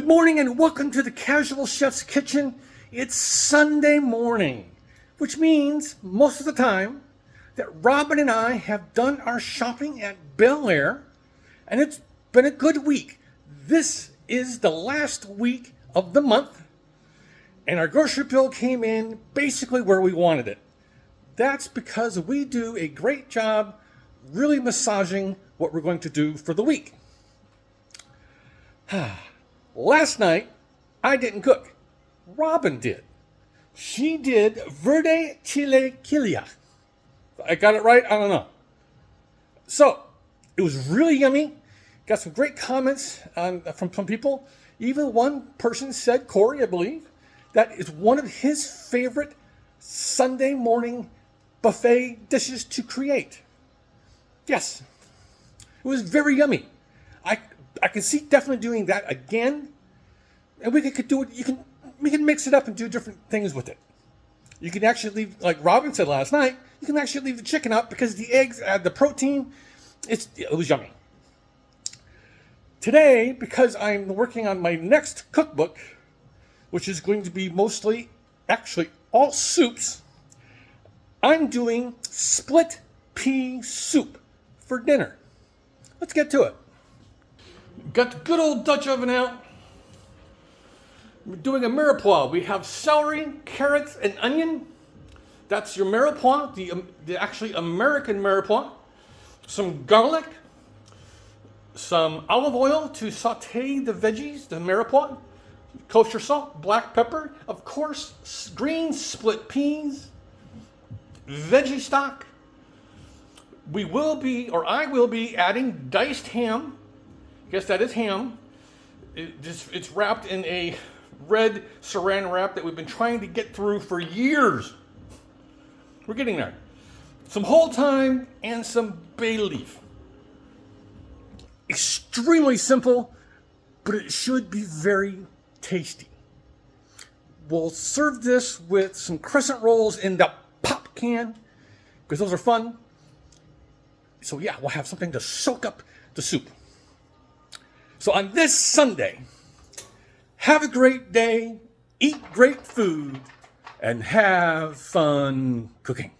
Good morning and welcome to the Casual Chef's Kitchen. It's Sunday morning, which means most of the time that Robin and I have done our shopping at Bel Air, and it's been a good week. This is the last week of the month, and our grocery bill came in basically where we wanted it. That's because we do a great job really massaging what we're going to do for the week. Last night, I didn't cook. Robin did. She did verde chilequilla. I got it right? I don't know. So, it was really yummy. Got some great comments from people. Even one person said, Corey, I believe, that is one of his favorite Sunday morning buffet dishes to create. Yes. It was very yummy. I can see definitely doing that again, and we could do it. We can mix it up and do different things with it. You can actually leave, like Robin said last night, you can actually leave the chicken out because the eggs add the protein. It was yummy. Today, because I'm working on my next cookbook, which is going to be mostly, actually all soups, I'm doing split pea soup for dinner. Let's get to it. Got the good old Dutch oven out. We're doing a mirepoix. We have celery, carrots, and onion. That's your mirepoix, the actually American mirepoix. Some garlic, some olive oil to saute the veggies, the mirepoix, kosher salt, black pepper, of course, green split peas, veggie stock. I will be adding diced ham. Guess that is ham. It's wrapped in a red saran wrap that we've been trying to get through for years. We're getting there. Some whole thyme and some bay leaf. Extremely simple, but it should be very tasty. We'll serve this with some crescent rolls in the pop can, because those are fun. So yeah, we'll have something to soak up the soup. So on this Sunday, have a great day, eat great food, and have fun cooking.